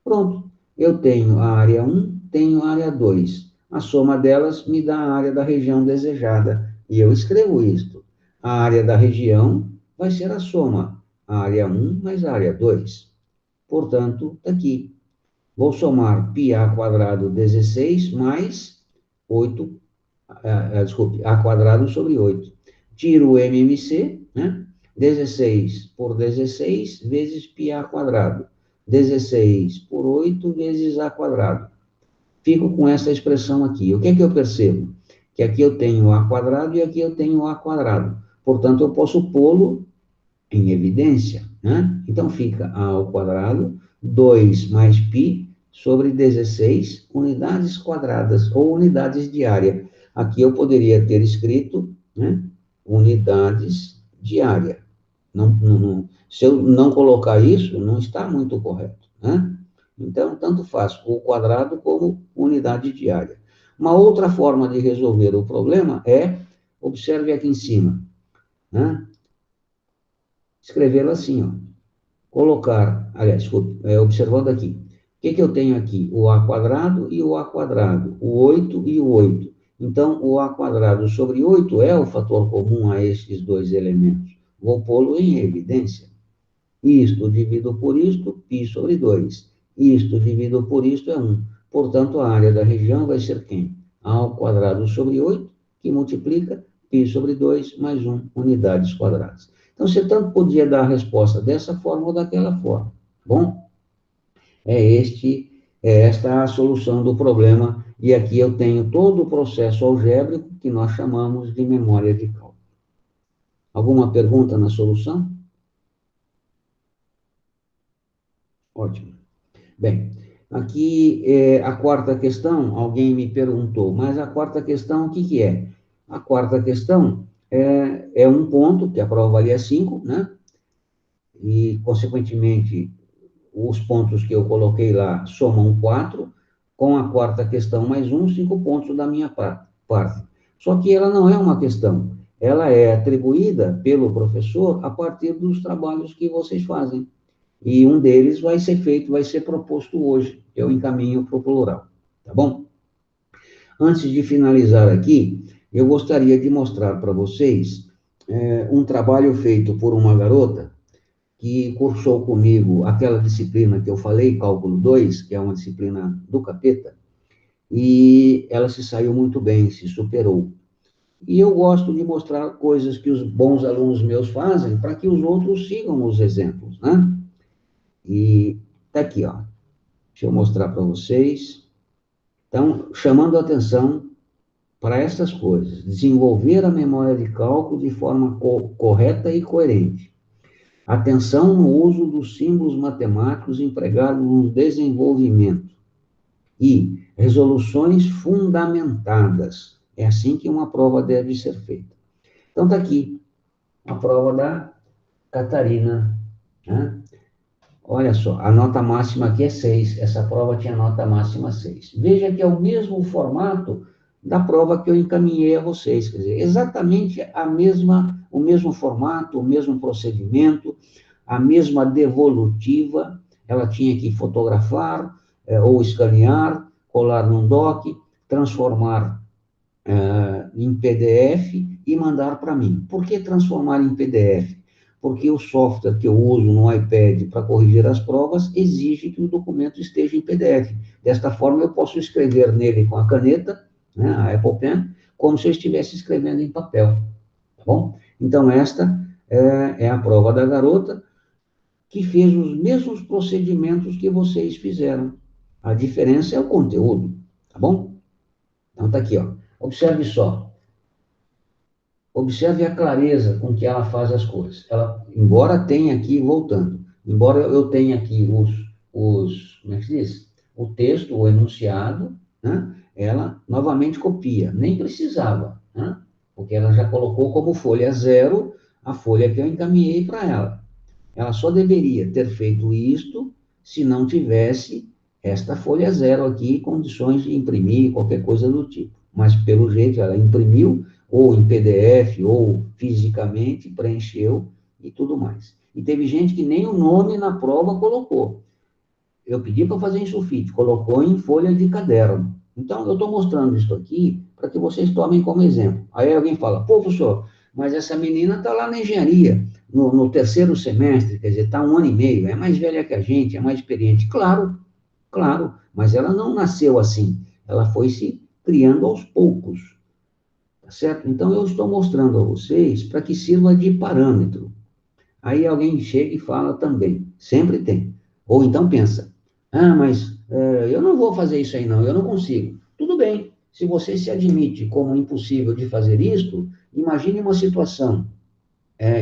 Pronto. Eu tenho a área 1, tenho a área 2. A soma delas me dá a área da região desejada. E eu escrevo isto. A área da região vai ser a soma. A área 1 mais a área 2. Portanto, está aqui. Vou somar πa quadrado 16 mais 8, desculpe, a quadrado sobre 8. Tiro o MMC, né? 16 por 16 vezes πa quadrado. 16 por 8 vezes a quadrado. Fico com essa expressão aqui. O que é que eu percebo? Que aqui eu tenho a quadrado e aqui eu tenho a quadrado. Portanto, eu posso pô-lo em evidência, né? Então, fica a ao quadrado, 2 mais π sobre 16 unidades quadradas, ou unidades de área. Aqui eu poderia ter escrito, né, unidades de área. Se eu não colocar isso, não está muito correto, né? Então, tanto faz o quadrado como unidade de área. Uma outra forma de resolver o problema é, observe aqui em cima, né? Escrevê-lo assim, ó. Colocar, aliás, desculpe, observando aqui. O que eu tenho aqui? O a quadrado e o a quadrado, o 8 e o 8. Então, o a quadrado sobre 8 é o fator comum a estes dois elementos. Vou pô-lo em evidência. Isto dividido por isto, π sobre 2. Isto dividido por isto é 1. Portanto, a área da região vai ser quem? A ao quadrado sobre 8, que multiplica π sobre 2 mais 1 unidades quadradas. Então, você tanto podia dar a resposta dessa forma ou daquela forma. Bom, esta a solução do problema, e aqui eu tenho todo o processo algébrico que nós chamamos de memória de cálculo. Alguma pergunta na solução? Ótimo. Bem, aqui a quarta questão, alguém me perguntou, mas a quarta questão o que que é? A quarta questão é um ponto, que a prova valia 5, né? E, consequentemente, os pontos que eu coloquei lá somam 4, com a quarta questão mais 1, 5 pontos da minha parte. Só que ela não é uma questão, ela é atribuída pelo professor a partir dos trabalhos que vocês fazem. E um deles vai ser feito, vai ser proposto hoje, eu encaminho para o plural, tá bom? Antes de finalizar aqui, eu gostaria de mostrar para vocês um trabalho feito por uma garota que cursou comigo aquela disciplina que eu falei, Cálculo 2, que é uma disciplina do capeta, e ela se saiu muito bem, se superou. E eu gosto de mostrar coisas que os bons alunos meus fazem para que os outros sigam os exemplos, né? E tá aqui, ó. Deixa eu mostrar para vocês. Então, chamando a atenção para essas coisas. Desenvolver a memória de cálculo de forma correta e coerente. Atenção no uso dos símbolos matemáticos empregados no desenvolvimento. E resoluções fundamentadas. É assim que uma prova deve ser feita. Então, está aqui a prova da Catarina, né? Olha só, a nota máxima aqui é 6. Essa prova tinha nota máxima 6. Veja que é o mesmo formato da prova que eu encaminhei a vocês. Quer dizer, exatamente o mesmo formato, o mesmo procedimento, a mesma devolutiva. Ela tinha que fotografar ou escanear, colar num doc, transformar em PDF e mandar para mim. Por que transformar em PDF? Porque o software que eu uso no iPad para corrigir as provas exige que o documento esteja em PDF. Desta forma, eu posso escrever nele com a caneta, né, a Apple Pen, como se eu estivesse escrevendo em papel. Tá bom? Então, esta é a prova da garota, que fez os mesmos procedimentos que vocês fizeram. A diferença é o conteúdo, tá bom? Então, tá aqui, ó. Observe só. Observe a clareza com que ela faz as coisas. Ela, embora tenha aqui, voltando, embora eu tenha aqui como é que se diz? O texto, o enunciado, né? Ela novamente copia. Nem precisava, né? Porque ela já colocou como folha 0 a folha que eu encaminhei para ela. Ela só deveria ter feito isto se não tivesse esta folha 0 aqui, condições de imprimir, qualquer coisa do tipo. Mas, pelo jeito, ela imprimiu, ou em PDF, ou fisicamente, preencheu e tudo mais. E teve gente que nem o nome na prova colocou. Eu pedi para fazer em sulfite, colocou em folha de caderno. Então, eu estou mostrando isso aqui para que vocês tomem como exemplo. Aí alguém fala, pô, professor, mas essa menina está lá na engenharia, no terceiro semestre, quer dizer, está 1 ano e meio, é mais velha que a gente, é mais experiente. Claro, claro, mas ela não nasceu assim. Ela foi se criando aos poucos. Tá certo? Então, eu estou mostrando a vocês para que sirva de parâmetro. Aí alguém chega e fala também, sempre tem. Ou então pensa, mas eu não vou fazer isso aí não, eu não consigo. Tudo bem, se você se admite como impossível de fazer isto, imagine uma situação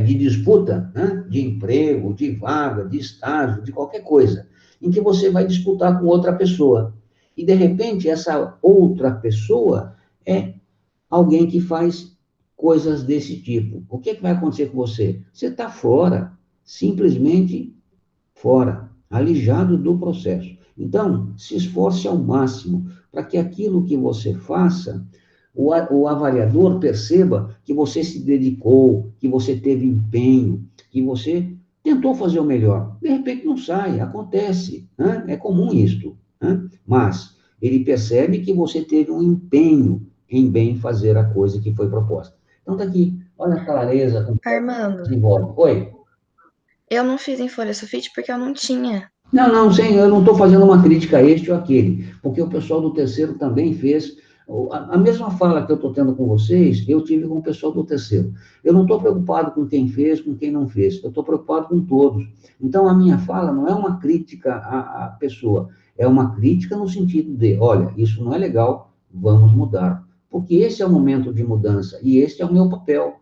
de disputa, né, de emprego, de vaga, de estágio, de qualquer coisa, em que você vai disputar com outra pessoa. E, de repente, essa outra pessoa é alguém que faz coisas desse tipo. O que vai acontecer com você? Você está fora, simplesmente fora, alijado do processo. Então, se esforce ao máximo para que aquilo que você faça, o avaliador perceba que você se dedicou, que você teve empenho, que você tentou fazer o melhor. De repente não sai, acontece, né? É comum isto, né? Mas ele percebe que você teve um empenho em bem fazer a coisa que foi proposta. Então, tá aqui, olha a clareza com que Armando, desenvolve. Oi? eu não fiz em folha sulfite porque eu não tinha. Não, eu não estou fazendo uma crítica a este ou aquele, porque o pessoal do terceiro também fez A mesma fala que eu estou tendo com vocês, eu tive com o pessoal do terceiro. Eu não estou preocupado com quem fez, com quem não fez, eu estou preocupado com todos. Então, a minha fala não é uma crítica à pessoa, é uma crítica no sentido de, olha, isso não é legal, vamos mudar. Porque esse é o momento de mudança, e esse é o meu papel.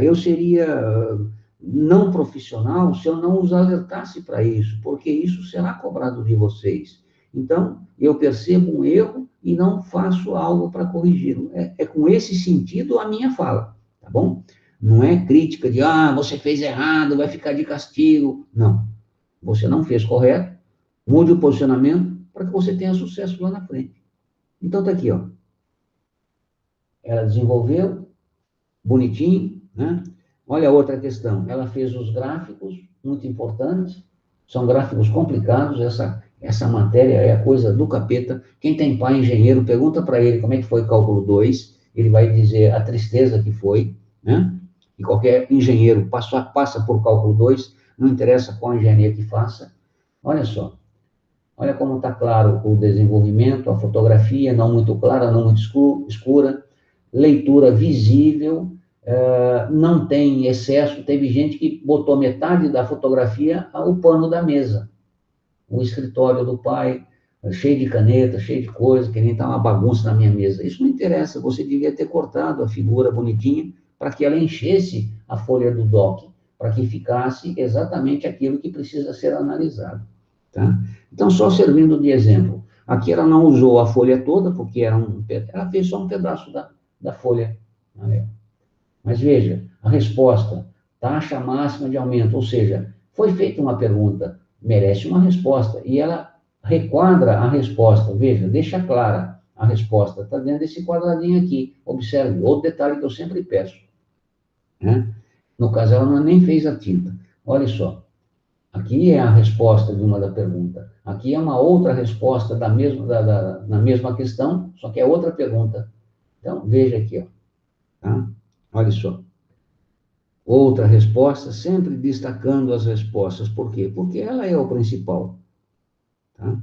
Eu seria não profissional se eu não os alertasse para isso, porque isso será cobrado de vocês. Então, eu percebo um erro e não faço algo para corrigi-lo. É com esse sentido a minha fala, tá bom? Não é crítica de, você fez errado, vai ficar de castigo. Não. Você não fez correto, mude o posicionamento para que você tenha sucesso lá na frente. Então, tá aqui, ó. Ela desenvolveu, bonitinho, né? Olha a outra questão. Ela fez os gráficos, muito importantes. São gráficos complicados. Essa matéria é a coisa do capeta. Quem tem pai engenheiro, pergunta para ele como é que foi cálculo 2. Ele vai dizer a tristeza que foi, né? E qualquer engenheiro passa por cálculo 2, não interessa qual engenharia que faça. Olha só. Olha como está claro o desenvolvimento, a fotografia não muito clara, não muito escura, leitura visível, não tem excesso. Teve gente que botou metade da fotografia ao pano da mesa. O escritório do pai, cheio de caneta, cheio de coisa, que nem está uma bagunça na minha mesa. Isso não interessa, você devia ter cortado a figura bonitinha para que ela enchesse a folha do doc, para que ficasse exatamente aquilo que precisa ser analisado. Tá? Então, só servindo de exemplo, aqui ela não usou a folha toda, porque ela fez só um pedaço da folha. Mas veja, a resposta, taxa máxima de aumento, ou seja, foi feita uma pergunta, merece uma resposta, e ela requadra a resposta, veja, deixa clara a resposta, está dentro desse quadradinho aqui, observe, outro detalhe que eu sempre peço, né? No caso, ela nem fez a tinta, olha só. Aqui é a resposta de uma da pergunta. Aqui é uma outra resposta na mesma questão, só que é outra pergunta. Então, veja aqui, ó. Tá? Olha só. Outra resposta, sempre destacando as respostas. Por quê? Porque ela é o principal. Tá?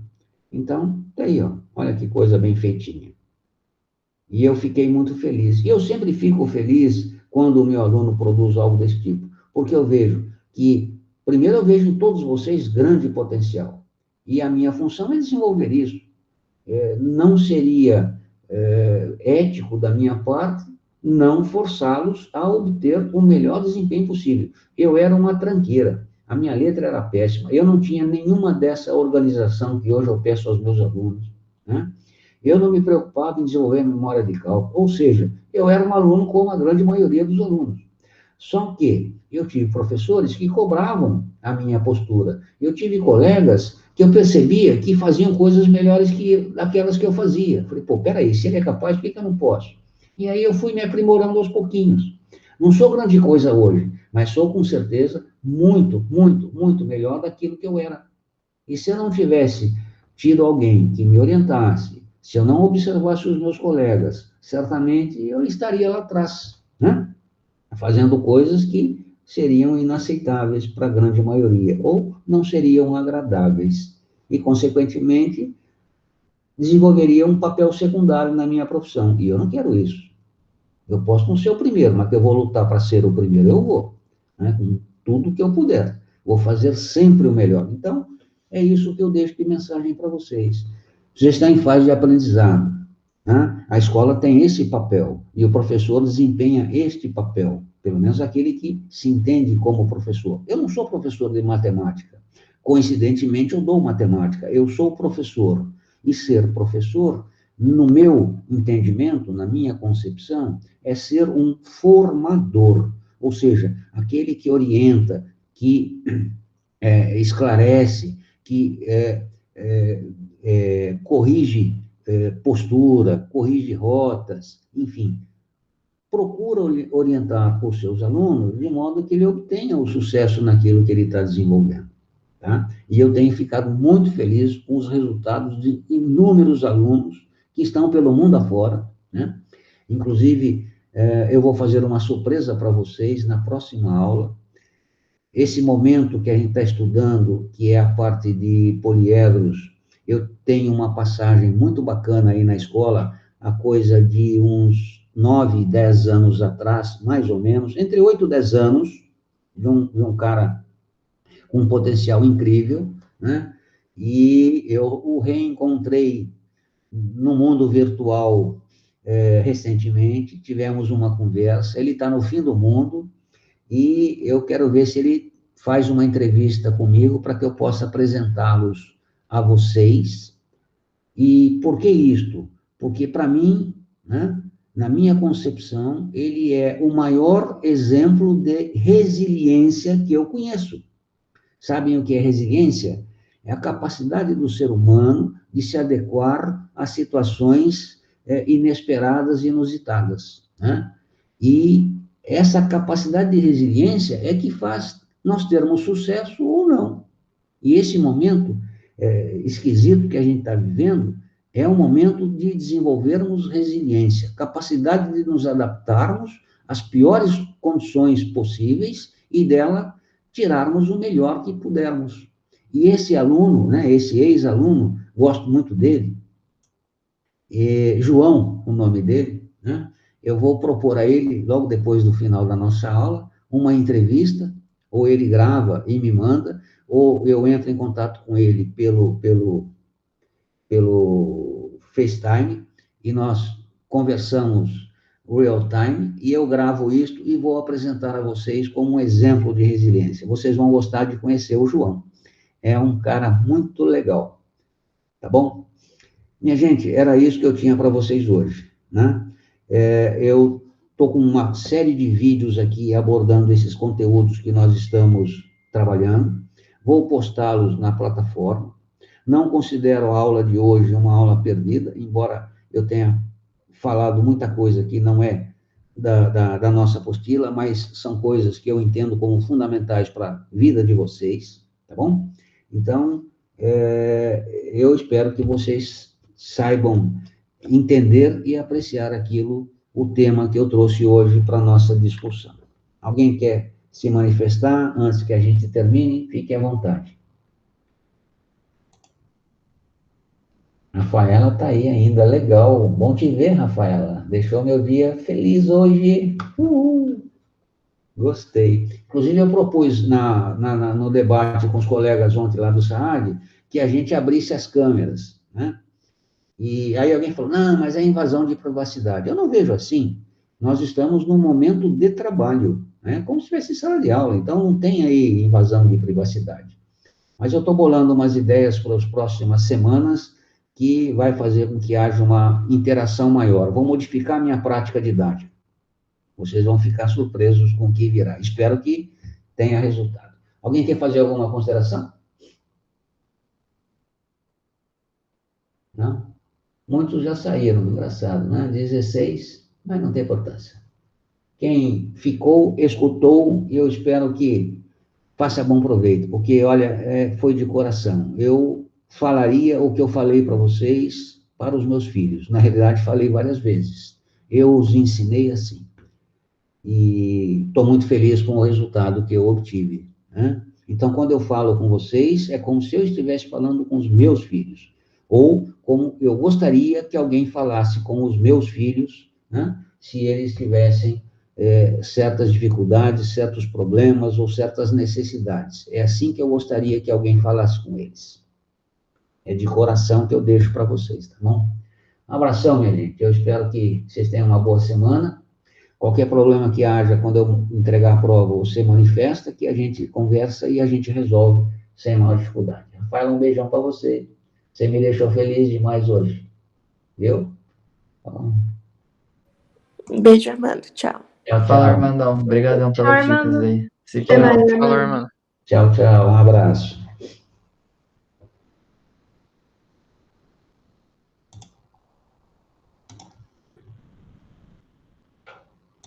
Então, tá aí, ó. Olha que coisa bem feitinha. E eu fiquei muito feliz. E eu sempre fico feliz quando o meu aluno produz algo desse tipo, porque eu vejo que primeiro, eu vejo em todos vocês grande potencial. E a minha função é desenvolver isso. Não seria ético da minha parte não forçá-los a obter o melhor desempenho possível. Eu era uma tranqueira. A minha letra era péssima. Eu não tinha nenhuma dessa organização que hoje eu peço aos meus alunos, né? Eu não me preocupava em desenvolver a memória de cálculo. Ou seja, eu era um aluno como a grande maioria dos alunos. Só que eu tive professores que cobravam a minha postura. Eu tive colegas que eu percebia que faziam coisas melhores que aquelas que eu fazia. Falei, peraí, se ele é capaz, por que eu não posso? E aí eu fui me aprimorando aos pouquinhos. Não sou grande coisa hoje, mas sou com certeza muito, muito, muito melhor daquilo que eu era. E se eu não tivesse tido alguém que me orientasse, se eu não observasse os meus colegas, certamente eu estaria lá atrás, né? Fazendo coisas que seriam inaceitáveis para a grande maioria, ou não seriam agradáveis, e, consequentemente, desenvolveria um papel secundário na minha profissão, e eu não quero isso. Eu posso não ser o primeiro, mas que eu vou lutar para ser o primeiro, eu vou, né, com tudo que eu puder, vou fazer sempre o melhor. Então, é isso que eu deixo de mensagem para vocês. Você está em fase de aprendizado, né? A escola tem esse papel, e o professor desempenha este papel, pelo menos aquele que se entende como professor. Eu não sou professor de matemática, coincidentemente eu dou matemática, eu sou professor, e ser professor, no meu entendimento, na minha concepção, é ser um formador, ou seja, aquele que orienta, que esclarece, que corrige postura, corrige rotas, enfim, procura orientar os seus alunos de modo que ele obtenha o sucesso naquilo que ele está desenvolvendo. Tá? E eu tenho ficado muito feliz com os resultados de inúmeros alunos que estão pelo mundo afora, né? Inclusive, eu vou fazer uma surpresa para vocês na próxima aula. Esse momento que a gente está estudando, que é a parte de poliedros, Eu tenho uma passagem muito bacana aí na escola, a coisa de uns 9, 10 anos atrás, mais ou menos, entre 8 e 10 anos, de um cara com um potencial incrível, né? E eu o reencontrei no mundo virtual recentemente, tivemos uma conversa, ele está no fim do mundo, e eu quero ver se ele faz uma entrevista comigo para que eu possa apresentá-los a vocês. E por que isto? Porque, para mim, né, na minha concepção, ele é o maior exemplo de resiliência que eu conheço. Sabem o que é resiliência? É a capacidade do ser humano de se adequar a situações inesperadas e inusitadas, né? E essa capacidade de resiliência é que faz nós termos sucesso ou não. E esse momento esquisito que a gente está vivendo é um momento de desenvolvermos resiliência, capacidade de nos adaptarmos às piores condições possíveis e dela tirarmos o melhor que pudermos. E esse aluno, né, esse ex-aluno, gosto muito dele, João, o nome dele, né? Eu vou propor a ele, logo depois do final da nossa aula, uma entrevista, ou ele grava e me manda, ou eu entro em contato com ele pelo FaceTime, e nós conversamos real time, e eu gravo isto e vou apresentar a vocês como um exemplo de resiliência. Vocês vão gostar de conhecer o João. É um cara muito legal, tá bom? Minha gente, era isso que eu tinha para vocês hoje, né? Eu estou com uma série de vídeos aqui abordando esses conteúdos que nós estamos trabalhando. Vou postá-los na plataforma. Não considero a aula de hoje uma aula perdida, embora eu tenha falado muita coisa que não é da nossa apostila, mas são coisas que eu entendo como fundamentais para a vida de vocês, tá bom? Então, eu espero que vocês saibam entender e apreciar o tema que eu trouxe hoje para a nossa discussão. Alguém quer se manifestar antes que a gente termine? Fique à vontade. Rafaela está aí ainda, legal. Bom te ver, Rafaela. Deixou meu dia feliz hoje. Gostei. Inclusive, eu propus no debate com os colegas ontem lá do SAAD que a gente abrisse as câmeras, né? E aí alguém falou, não, mas é invasão de privacidade. Eu não vejo assim. Nós estamos num momento de trabalho, né? Como se fosse sala de aula, então não tem aí invasão de privacidade. Mas eu estou bolando umas ideias para as próximas semanas que vai fazer com que haja uma interação maior. Vou modificar a minha prática didática. Vocês vão ficar surpresos com o que virá. Espero que tenha resultado. Alguém quer fazer alguma consideração? Não? Muitos já saíram, engraçado, né? 16, mas não tem importância. Quem ficou, escutou, e eu espero que faça bom proveito, porque, olha, foi de coração. Eu falaria o que eu falei para vocês, para os meus filhos. Na realidade, falei várias vezes. Eu os ensinei assim. E estou muito feliz com o resultado que eu obtive, né? Então, quando eu falo com vocês, é como se eu estivesse falando com os meus filhos, ou como eu gostaria que alguém falasse com os meus filhos, né? Se eles tivessem certas dificuldades, certos problemas ou certas necessidades. É assim que eu gostaria que alguém falasse com eles. É de coração que eu deixo para vocês, tá bom? Um abração, minha gente. Eu espero que vocês tenham uma boa semana. Qualquer problema que haja quando eu entregar a prova, você manifesta, que a gente conversa e a gente resolve sem maior dificuldade. Rafael, um beijão para você. Você me deixou feliz demais hoje. Viu? Então, Beijo, Armando. Tchau. tchau, Fala, tchau. Armandão. Obrigadão Tchau, pelas dicas Armando. aí. Se Até cuida. mais, Falou, Armando. irmão. Tchau, tchau. Um abraço.